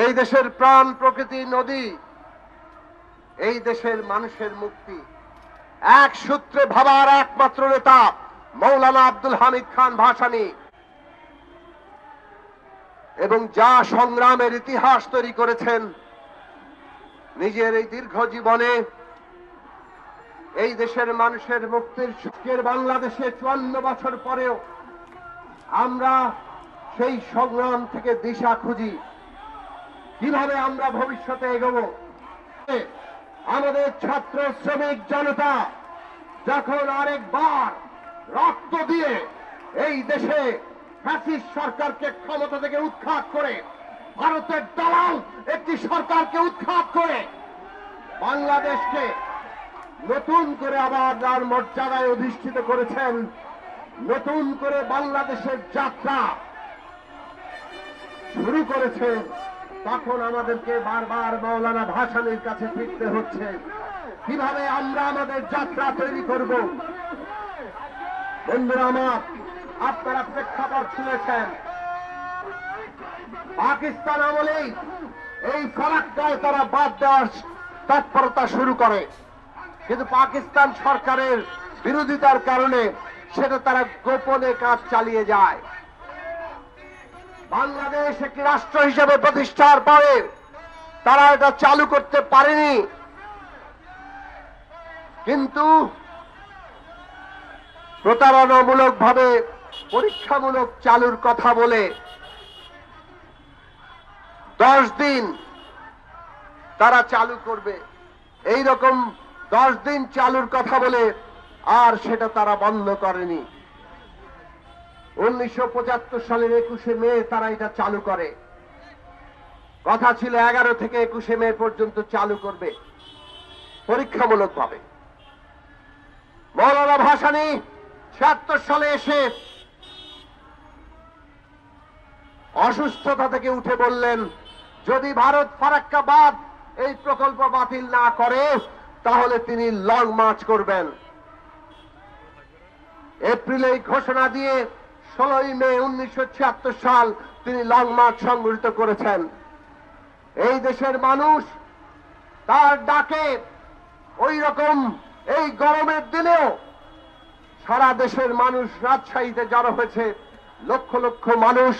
এই দেশের প্রাণ প্রকৃতি নদী, এই দেশের মানুষের মুক্তি। এক সূত্রে ভাবার একমাত্র নেতা মৌলানা আব্দুল হামিদ খান ভাসানী, এবং যা সংগ্রামের ইতিহাস তৈরি করেছেন নিজের এই দীর্ঘ জীবনে এই দেশের মানুষের মুক্তির সুখের বাংলাদেশে 54 বছর পরেও আমরা সেই সংগ্রাম থেকে দিশা খুঁজি, কিভাবে আমরা ভবিষ্যতে এগোবো। আমাদের ছাত্র শ্রমিক জনতা যখন আরেকবার রক্ত দিয়ে এই দেশে ফ্যাসিস্ট সরকারকে ক্ষমতা থেকে উৎখাত করে, ভারতের দালাল একটি সরকারকে উৎখাত করে বাংলাদেশকে নতুন করে আবার তার মর্যাদায় অধিষ্ঠিত করেছেন, নতুন করে বাংলাদেশের যাত্রা শুরু করেছেন, তখন আমাদেরকে বারবার মৌলানা ভাসানীর কাছে ফিরতে হচ্ছে কিভাবে আমরা আমাদের যাত্রা তৈরি করব। বন্ধুরা আমার, আপনারা প্রেক্ষাপট শুনেছেন, পাকিস্তান আমলেই এই ফারাক্কায় তারা বাদ দেওয়ার তৎপরতা শুরু করে, কিন্তু পাকিস্তান সরকারের বিরোধিতার কারণে সেটা তারা গোপনে কাজ চালিয়ে যায়। বাংলাদেশ একটি রাষ্ট্র হিসেবে প্রতিষ্ঠার পরে তারা এটা চালু করতে পারেনি, কিন্তু প্রতারণামূলক ভাবে পরীক্ষামূলক চালুর কথা বলে 10 দিন তারা চালু করবে, এই রকম 10 দিন চালুর কথা বলে আর সেটা তারা বন্ধ করেনি। 1975 সালের 21শে মে তারা এটা চালু করে, কথা ছিল 11 থেকে 21শে মে পর্যন্ত চালু করবে পরীক্ষামূলক ভাবে। মৌলানা ভাসানী 76 সালে এসে অসুস্থতা থেকে উঠে বললেন, যদি ভারত ফারাক্কা বাঁধ এই প্রকল্প বাতিল না করে তাহলে তিনি লং মার্চ করবেন। এপ্রিলে ঘোষণা দিয়ে 16ই মে 1976 সাল তিনি লং মার্চ সংগঠিত করেছেন। এই দেশের মানুষ তার ডাকে ওই রকম এই গরমের দিনেও সারা দেশের মানুষ রাজশাহীতে জড়ো হয়েছে। লক্ষ লক্ষ মানুষ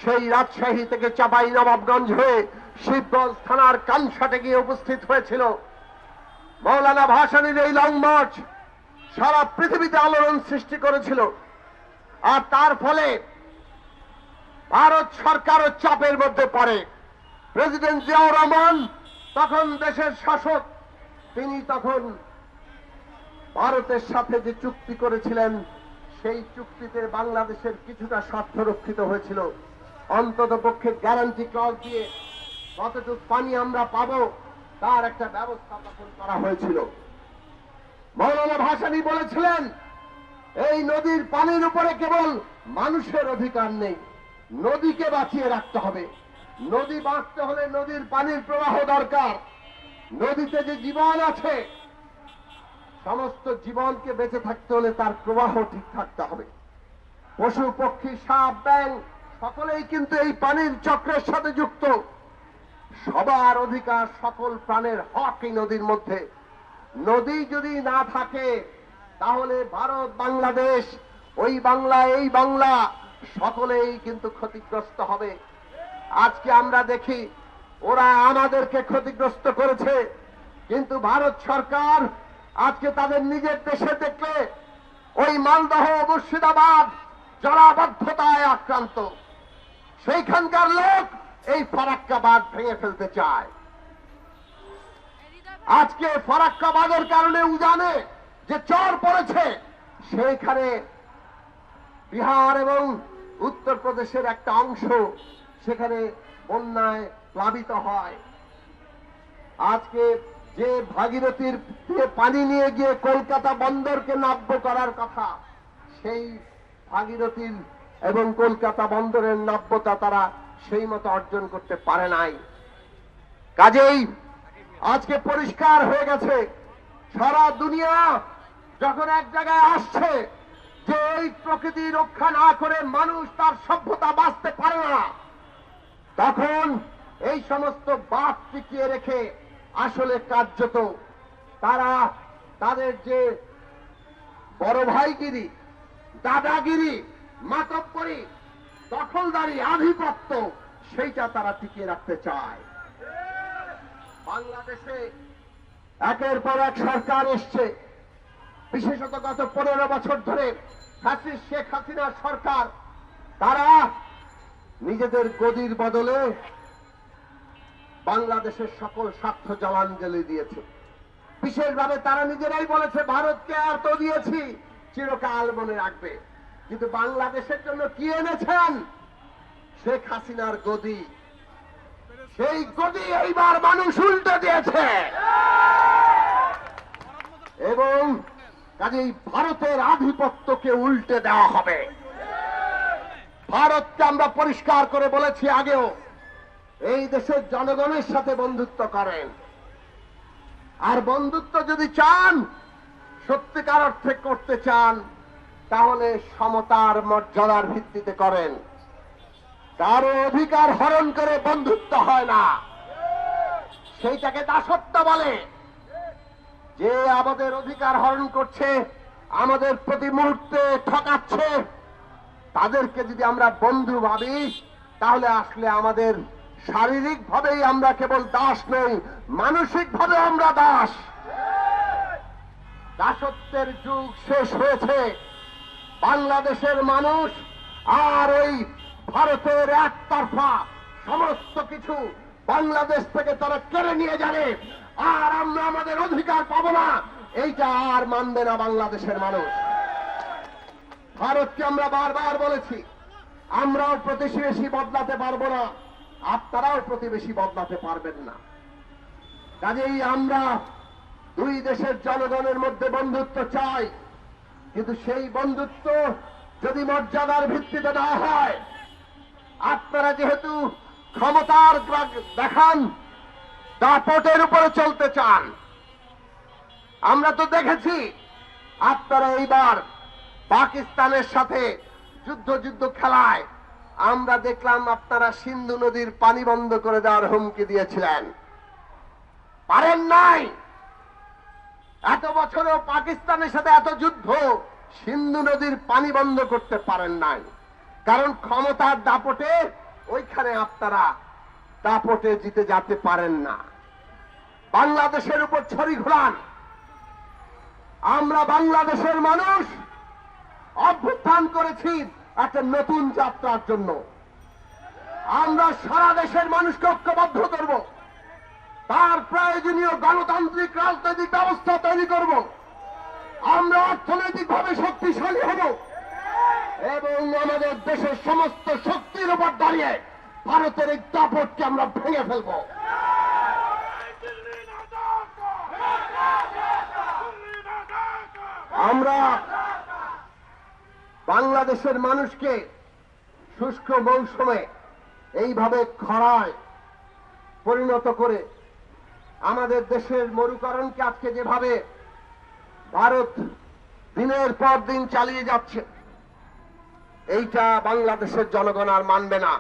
সেই রাজশাহী থেকে চাঁপাইনবাবগঞ্জ হয়ে শিবগঞ্জ থানার কানসাটে গিয়ে উপস্থিত হয়েছিল। মৌলানা ভাসানীর এই লং মার্চ সারা পৃথিবীতে আলোড়ন সৃষ্টি করেছিল, আর তার ফলে ভারত সরকারও চাপের মধ্যে পড়ে। প্রেসিডেন্ট জিয়াউর রহমান তখন দেশের শাসক, তিনি তখন ভারতের সাথে যে চুক্তি করেছিলেন সেই চুক্তিতে বাংলাদেশের কিছুটা স্বার্থ রক্ষিত হয়েছিল, অন্তত পক্ষে গ্যারান্টি ক্লজ দিয়ে কতটুকু পানি আমরা পাবো তার একটা ব্যবস্থা তখন করা হয়েছিল। মৌলানা ভাসানী বলেছিলেন, এই নদীর পানির উপরে কেবল মানুষের অধিকার নেই, নদীকে বাঁচিয়ে রাখতে হবে। নদী বাঁচতে হলে নদীর পানির প্রবাহ দরকার। নদীতে যে জীবন আছে, সমস্ত জীবনকে বেঁচে থাকতে হলে তার প্রবাহ ঠিক থাকতে হবে। পশু পক্ষী সাপ ব্যাঙ সকলেই কিন্তু এই পানির চক্রের সাথে যুক্ত। সবার অধিকার, সকল প্রাণের হক এই নদীর মধ্যে। নদী যদি না থাকে তাহলে ভারত বাংলাদেশ, ওই বাংলা এই বাংলা সকলেই কিন্তু ক্ষতিগ্রস্ত হবে। আজকে আমরা দেখি ওরা আমাদেরকে ক্ষতিগ্রস্ত করেছে, কিন্তু ভারত সরকার আজকে তাদের নিজের দেশে দেখলে ওই মালদহ মুর্শিদাবাদ জলাবদ্ধতায় আক্রান্ত, সেইখানকার লোক এই ফারাক্কা বাঁধ ভেঙে ফেলতে চায়। আজকে ফারাক্কা বাঁধের কারণে উজানে যে চর পড়েছে, সেইখানে বিহার এবং উত্তরপ্রদেশের একটা অংশ সেখানে বন্যায় প্লাবিত হয়। আজকে যে ভাগীরথীর পানি নিয়ে গিয়ে কলকাতা বন্দরকে নাব্য করার কথা, সেই ভাগীরথীর এবং কলকাতা বন্দরের নাব্যতা তারা সেই মতো অর্জন করতে পারে নাই। কাজেই আজকে পরিষ্কার হয়ে গেছে, সারা দুনিয়া যখন এক জায়গায় আসছে যে এই প্রকৃতি রক্ষা না করে মানুষ তার সভ্যতা বাঁচতে পারে না, তখন এই সমস্ত বাদ টিকিয়ে রেখে আসলে কার্যত তারা তাদের যে বড় ভাইগিরি, দাদাগিরি, মাতব্বরি, দখলদারি, আধিপত্য সেইটা তারা টিকিয়ে রাখতে চায়। বাংলাদেশে একের পর এক সরকার এসছে, বিশেষত গত 15 বছর ধরে ফ্যাসিস্ট শেখ হাসিনার সরকার, তারা নিজেদের গদির বদলে বাংলাদেশের সকল স্বার্থ জলাঞ্জলি দিয়েছে। বিশেষভাবে তারা নিজেরাই বলেছে ভারতকে এত দিয়েছি চিরকাল মনে রাখবে, কিন্তু বাংলাদেশের জন্য কি এনেছেন? শেখ হাসিনার গদি। সেই গদি এইবার মানুষ উল্টে দিয়েছে এবং কাজেই ভারতের আধিপত্যকে উল্টে দেওয়া হবে। ভারতকে আমরা পরিষ্কার করে বলেছি আগেও, এই দেশের জনগণের সাথে বন্ধুত্ব করেন, আর বন্ধুত্ব যদি চান, সত্যিকার অর্থে করতে চান, তাহলে সমতার মর্যাদার ভিত্তিতে করেন। কারো অধিকার হরণ করে বন্ধুত্ব হয় না, সেইটাকে দাসত্ব বলে। যে আমাদের অধিকার হরণ করছে, আমাদের প্রতি মুহূর্তে ঠকাচ্ছে, তাদেরকে যদি আমরা বন্ধু ভাবি, তাহলে আসলে আমাদের শারীরিক ভাবেই আমরা কেবল দাস নই, মানসিক ভাবে আমরা দাস। দাসত্বের যুগ শেষ হয়েছে। বাংলাদেশের মানুষ আর ওই ভারতের একতরফা সমস্ত কিছু বাংলাদেশ থেকে তারা কেড়ে নিয়ে যাবে, আর আমরা আমাদের অধিকার পাবো না, এইটা আর মানবে না বাংলাদেশের মানুষ। ভারতকে আমরা বারবার বলেছি, আমরাও প্রতিবেশী বদলাতে পারবো না, আপনারাও প্রতিবেশী বদলাতে পারবেন না। কাজেই আমরা দুই দেশের জনগণের মধ্যে বন্ধুত্ব চাই, কিন্তু সেই বন্ধুত্ব যদি মর্যাদার ভিত্তিতে না হয়, আপনারা যেহেতু ক্ষমতার দেখান, দাপটের উপরে চলতে চান। আমরা তো দেখেছি আপনারা এইবার পাকিস্তানের সাথে যুদ্ধ খেলায় আমরা দেখলাম আপনারা সিন্ধু নদীর পানি বন্ধ করে দেওয়ার হুমকি দিয়েছিলেন, পারেন নাই। এত বছরেও পাকিস্তানের সাথে এত যুদ্ধ, সিন্ধু নদীর পানি বন্ধ করতে পারেন নাই, কারণ ক্ষমতার দাপটে ওইখানে আপনারা দাপটে জিতে যেতে পারেন না। বাংলাদেশের উপর ছড়ি ঘোরান। আমরা বাংলাদেশের মানুষ অভ্যুত্থান করেছি একটা নতুন যাত্রার জন্য। আমরা সারা দেশের মানুষকে ঐক্যবদ্ধ করব, তার প্রয়োজনীয় গণতান্ত্রিক রাজনৈতিক ব্যবস্থা তৈরি করব। আমরা অর্থনৈতিকভাবে শক্তিশালী হব এবং আমাদের দেশের সমস্ত শক্তির উপর দাঁড়িয়ে ভারতের এই দাপটকে আমরা ভেঙে ফেলব। আমরা বাংলাদেশের মানুষকে শুষ্ক মৌসুমে এইভাবে খরায় পরিণত করে আমাদের দেশের মরুকরণকে আজকে যেভাবে ভারত দিনের পর দিন চালিয়ে যাচ্ছে, এইটা বাংলাদেশের জনগণ আর মানবে না।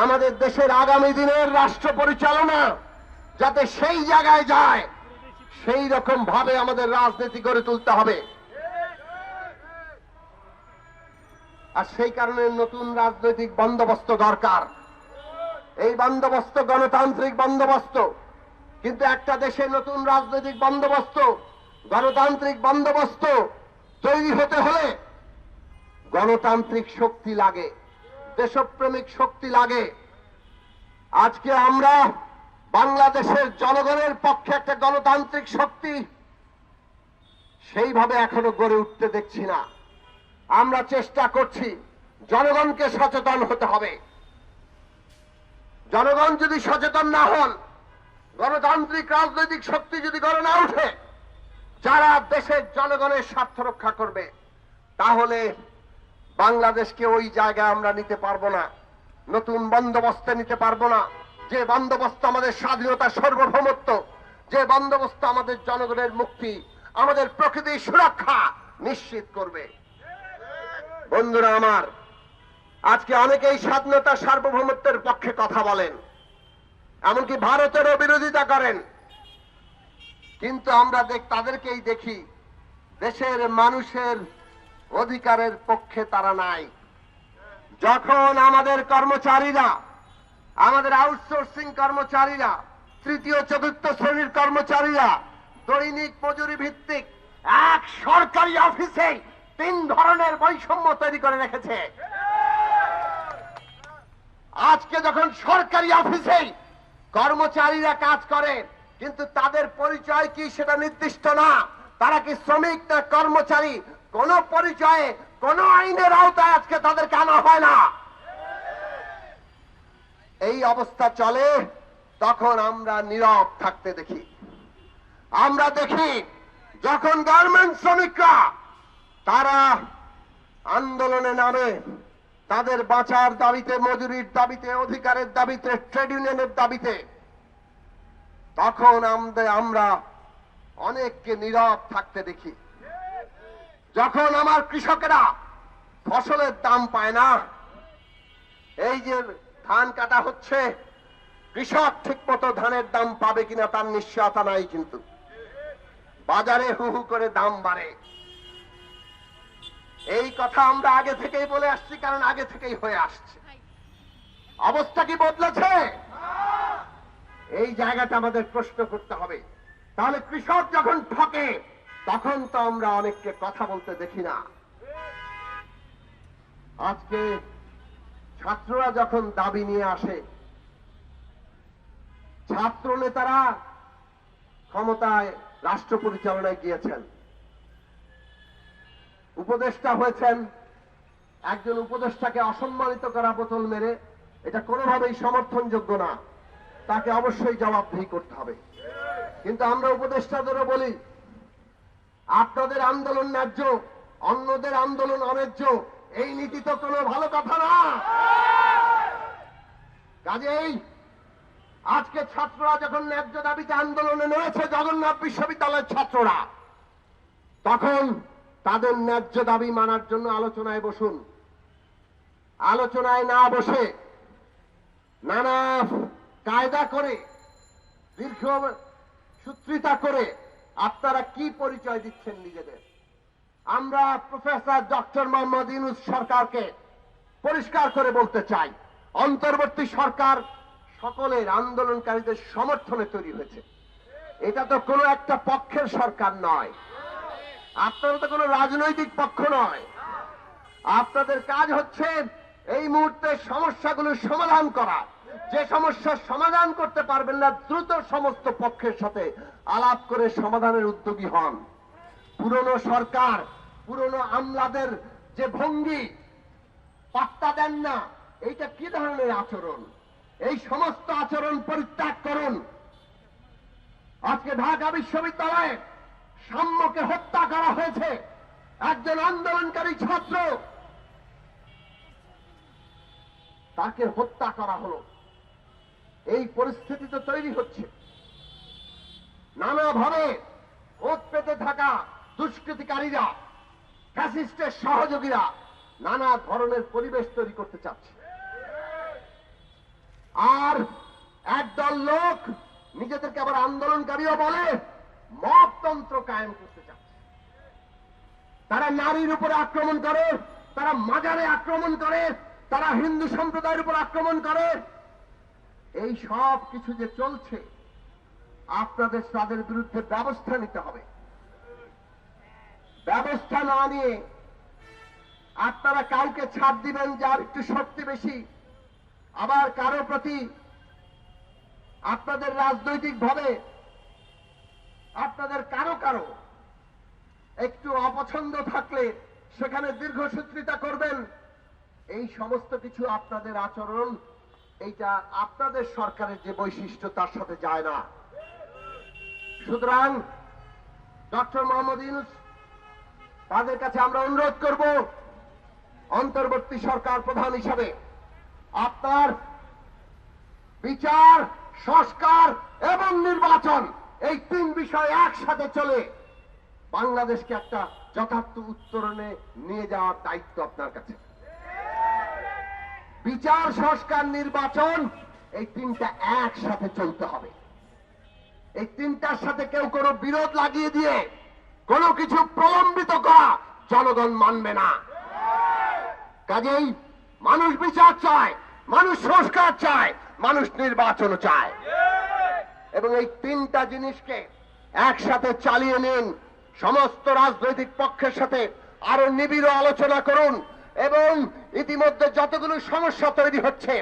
আমাদের দেশের আগামী দিনের রাষ্ট্র পরিচালনা যাতে সেই জায়গায় যায়, সেই রকম ভাবে আমাদের রাজনীতি করে তুলতে হবে। আর সেই কারণে নতুন রাজনৈতিক বন্দোবস্ত দরকার। এই বন্দোবস্ত গণতান্ত্রিক বন্দোবস্ত, কিন্তু একটা দেশে নতুন রাজনৈতিক বন্দোবস্ত, গণতান্ত্রিক বন্দোবস্ত তৈরি হতে হলে গণতান্ত্রিক শক্তি লাগে, দেশপ্রেমিক শক্তি লাগে। আজকে আমরা বাংলাদেশের জনগণের পক্ষে একটা গণতান্ত্রিক শক্তি সেইভাবে এখনো গড়ে উঠতে দেখছি না। আমরা চেষ্টা করছি, জনগণকে সচেতন হতে হবে। জনগণ যদি সচেতন না হন, গণতান্ত্রিক রাজনৈতিক শক্তি যদি গড়ে না উঠে, যারা দেশের জনগণের স্বার্থ রক্ষা করবে, তাহলে বাংলাদেশকে ওই জায়গায় আমরা নিতে পারবো না, নতুন বন্দোবস্তে নিতে পারবো না। যে বন্দোবস্ত আমাদের স্বাধীনতা, সার্বভৌমত্ব, যে বন্দোবস্ত আমাদের জনগণের মুক্তি, আমাদের প্রকৃতির সুরক্ষা নিশ্চিত করবে। বন্ধুরা আমার, আজকে অনেকেই স্বাধীনতা সার্বভৌমত্বের পক্ষে কথা বলেন, এমনকি ভারতেরও বিরোধিতা করেন, কিন্তু আমরা তাদেরকেই দেখি দেশের মানুষের অধিকারের পক্ষে তারা নাই। যখন আমাদের কর্মচারীরা, আমাদের আউটসোর্সিং কর্মচারীরা, তৃতীয় চতুর্থ শ্রেণীর কর্মচারীরা দৈনিক মজুরি ভিত্তিক এক সরকারি অফিসে 3 ধরনের বৈষম্য তৈরি করে রেখেছে, আজকে যখন সরকারি অফিসে কর্মচারীরা কাজ করে কিন্তু তাদের পরিচয় কি সেটা নির্দিষ্ট না, তারা কি শ্রমিক না কর্মচারী, কোন পরিচয়ে কোন আইনের আওতায় আজকে তাদেরকে আনা হয় না। এই অবস্থা চলে, তখন আমরা নীরব থাকতে দেখি। আমরা দেখি যখন গার্মেন্টস শ্রমিকরা তারা আন্দোলনে নামে, তাদের বাঁচার দাবিতে, মজুরির দাবিতে, অধিকারের দাবিতে, ট্রেড ইউনিয়নের দাবিতে, তখন আমরা অনেককে নীরব থাকতে দেখি। যখন আমার কৃষকেরা ফসলের দাম পায় না, এই যে ধান কাটা হচ্ছে, কৃষক ঠিক মতো ধানের দাম পাবে কিনা তার নিশ্চয়তা নাই, কিন্তু বাজারে হু হু করে দাম বাড়ে। এই কথা আমরা আগে থেকেই বলে আসছি, কারণ আগে থেকেই হয়ে আসছে। অবস্থা কি বদলেছে? এই জায়গাটা আমাদের প্রশ্ন করতে হবে। তাহলে কৃষক যখন ঠকে তখন তো আমরা অনেককে কথা বলতে দেখি না। আজকে ছাত্ররা যখন দাবি নিয়ে আসে, ছাত্র নেতারা ক্ষমতায় রাষ্ট্র পরিচালনায় গিয়েছেন, উপদেষ্টা হয়েছেন, একজন উপদেষ্টাকে অসম্মানিত করা বোতল মেরে, এটা কোনোভাবেই সমর্থনযোগ্য না, তাকে অবশ্যই জবাবদিহি করতে হবে। কিন্তু আমরা উপদেষ্টাদেরও বলি, আপনাদের আন্দোলন ন্যায্য, অন্যদের আন্দোলন অন্যায্য, এই নীতি তো কোনো ভালো কথা না। কাজেই আজকে ছাত্ররা যখন ন্যায্য দাবিতে আন্দোলনে নেমেছে, জগন্নাথ বিশ্ববিদ্যালয়ের ছাত্ররা, তখন তাদের ন্যায্য দাবি মানার জন্য আলোচনায় বসুন। আলোচনায় না বসে নানা কায়দা করে, দীর্ঘ সূত্রিতা করে আপনারা কি পরিচয় দিচ্ছেন নিজেদের? আমরা প্রফেসর ডক্টর মোহাম্মদ ইউনূস সরকারকে পরিষ্কার করে বলতে চাই, অন্তর্বর্তী সরকার সকলের আন্দোলনকারীদের সমর্থনে তৈরি হয়েছে। এটা তো কোনো একটা পক্ষের সরকার নয়, আপনারা তো কোনো রাজনৈতিক পক্ষ নয়। আপনাদের কাজ হচ্ছে এই মুহূর্তে সমস্যাগুলোর সমাধান করা। যে সমস্যার সমাধান করতে পারবেন না, দ্রুত সমস্ত পক্ষের সাথে আলাপ করে সমাধানের উদ্যোগী হন। পুরনো সরকার, পুরনো আমলাদের যে ভঙ্গি, পাত্তা দেন না, এইটা কি ধরনের আচরণ? এই সমস্ত আচরণ পরিত্যাগ করুন। আজকে ঢাকা বিশ্ববিদ্যালয়ে সাম্যকে হত্যা করা হয়েছে, একজন আন্দোলনকারী ছাত্র, তাকে হত্যা করা হলো। এই পরিস্থিতি তো তৈরি হচ্ছে। নানাভাবে ওত পেতে থাকা দুষ্কৃতিকারীরা, ফ্যাসিস্টের সহযোগীরা নানা ধরনের পরিবেশ তৈরি করতে চাচ্ছে। আর একদল লোক নিজেদেরকে আবার আন্দোলনকারীও বলে মবতন্ত্র কায়েম করতে চাচ্ছে। তারা নারীর উপরে আক্রমণ করে, তারা মাজারে আক্রমণ করে, তারা হিন্দু সম্প্রদায়ের উপর আক্রমণ করে। এই সব কিছু যে চলছে, আপনাদের তাদের বিরুদ্ধে ব্যবস্থা নিতে হবে। ব্যবস্থা না নিয়ে আপনারা কাউকে ছাড় দিবেন যার একটু শক্তি বেশি, আবার কারো প্রতি আপনাদের রাজনৈতিক ভাবে আপনাদের কারো কারো একটু অপছন্দ থাকলে সেখানে দীর্ঘসূত্রিতা করবেন। এই সমস্ত কিছু আপনাদের আচরণ, এইটা আপনাদের সরকারের যে বৈশিষ্ট্য তার সাথে যায় না। সুতরাং ডক্টর মোহাম্মদ ইউনূস, তাদের কাছে আমরা অনুরোধ করব, অন্তর্বর্তী সরকার প্রধান হিসাবে আপনার বিচার, সংস্কার এবং নির্বাচন, এই 3 বিষয় একসাথে চলে বাংলাদেশকে একটা যথার্থ উত্তরণে নিয়ে যাওয়ার দায়িত্ব আপনার কাছে। বিচার, সংস্কার, নির্বাচন, এই তিনটা একসাথে চলতে হবে। এই তিনটার সাথে কেউ কোনো বিরোধ লাগিয়ে দিয়ে কোনো কিছু প্রলম্বিত করা জনগণ মানবে না। কাজেই মানুষ বিচার চায়, মানুষ সংস্কার চায়, মানুষ নির্বাচন চায়, এবং এই তিনটা জিনিসকে একসাথে চালিয়ে নিন। সমস্ত রাজনৈতিক পক্ষের সাথে আরো নিবিড় আলোচনা করুন এবং ইতিমধ্যে যতগুলো সমস্যা তৈরি হচ্ছে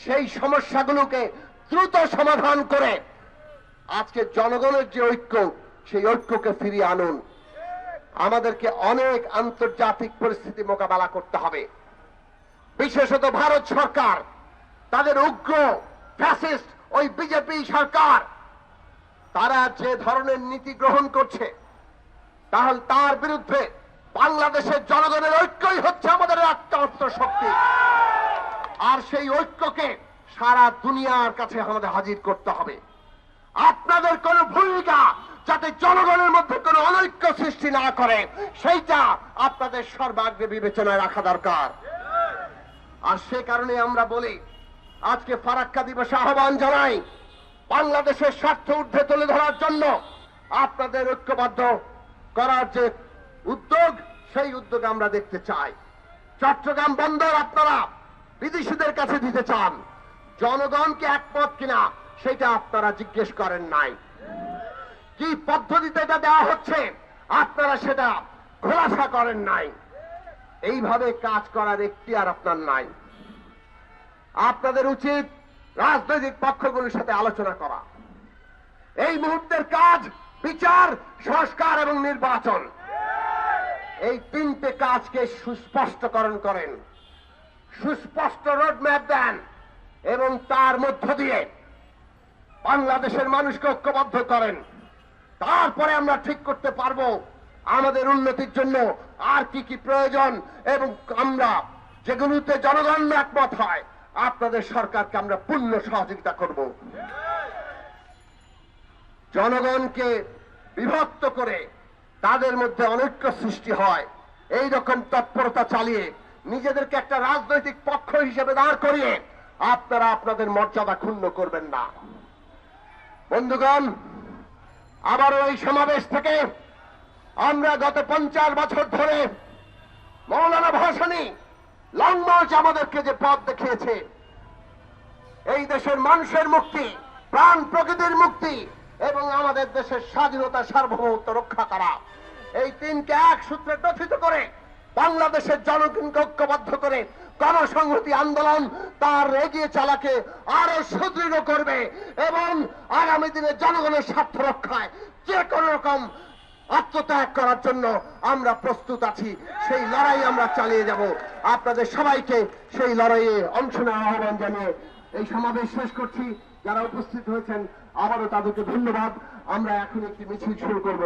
সেই সমস্যাগুলোকে দ্রুত সমাধান করে আজকে জনগণের যে ঐক্য, সেই ঐক্যকে ফিরিয়ে আনুন। আমাদেরকে অনেক আন্তর্জাতিক পরিস্থিতি মোকাবেলা করতে হবে। বিশেষত ভারত সরকার, তাদের উগ্র ফ্যাসিস্ট ওই বিজেপি সরকার, তারা যে ধরনের নীতি গ্রহণ করছে, তাহলে তার বিরুদ্ধে বাংলাদেশের জনগণের ঐক্যই হচ্ছে আমাদের একটা শক্তি। আর সেই ঐক্যকে সারা দুনিয়ার কাছে আমাদের হাজির করতে হবে। আপনাদের কোন ভূমিকা যাতে জনগণের মধ্যে কোনো অনৈক্য সৃষ্টি না করে, সেইটা আপনাদের সর্বাগ্রে বিবেচনায় রাখা দরকার। আর সে কারণে আমরা বলি, আজকে ফারাক্কা দিবসে আহ্বান জানাই, বাংলাদেশের স্বার্থ ঊর্ধ্বে তুলে ধরার জন্য আপনাদের ঐক্যবদ্ধ করার যে উদ্যোগ, সেই উদ্যোগ আমরা দেখতে চাই। চট্টগ্রাম বন্দর আপনারা বিদেশিদের কাছে দিতে চান, জনগণকে একমত কিনা সেটা আপনারা জিজ্ঞেস করেন নাই। কি পদ্ধতিতে এটা দেওয়া হচ্ছে আপনারা সেটা খোলাসা করেন নাই। এইভাবে কাজ করার এখতিয়ার আপনার নাই। আপনাদের উচিত রাজনৈতিক পক্ষগুলোর সাথে আলোচনা করা। এই মুহূর্তের কাজ বিচার, সংস্কার এবং নির্বাচন। এই তিনটে কাজকে সুস্পষ্টকরণ করেন, সুস্পষ্ট রোডম্যাপ দেন এবং তার মধ্য দিয়ে বাংলাদেশের মানুষকে ঐক্যবদ্ধ করেন। তারপরে আমরা ঠিক করতে পারবো আমাদের উন্নতির জন্য আর কি কি প্রয়োজন, এবং আমরা যেগুলোতে জনগণ একমত হয় আপনাদের সরকারকে আমরা পূর্ণ সহযোগিতা করব। জনগণকে বিভক্ত করে তাদের মধ্যে অনৈক্য সৃষ্টি হয়, এই রকম তৎপরতা চালিয়ে নিজেদেরকে একটা রাজনৈতিক পক্ষ হিসেবে দাঁড় করিয়ে আপনারা আপনাদের মর্যাদা ক্ষুণ্ণ করবেন না। বন্ধুগণ, আবারও এই সমাবেশ থেকে আমরা গত 50 বছর ধরে মৌলানা ভাসানী লং মার্চ আমাদেরকে যে পথ দেখিয়েছে, এই দেশের মানুষের মুক্তি, প্রাণ প্রকৃতির মুক্তি এবং আমাদের দেশের স্বাধীনতা সার্বভৌমত্ব রক্ষা করা, এই তিনকে এক সূত্রে গঠিত করে বাংলাদেশের জনগণকে ঐক্যবদ্ধ করে গণসংহতি আন্দোলন তার এগিয়ে চালাকে আরো সুদৃঢ় করবে এবং আগামী দিনে জনগণের স্বার্থ রক্ষায় যে কোনো রকম আত্মত্যাগ করার জন্য আমরা প্রস্তুত আছি। সেই লড়াই আমরা চালিয়ে যাব। আপনাদের সবাইকে সেই লড়াইয়ে অংশ নেওয়ার আহ্বান জানিয়ে এই সমাবেশ শেষ করছি। যারা উপস্থিত হয়েছেন আবারও তাদেরকে ধন্যবাদ। আমরা এখন একটি মিছিল শুরু করব।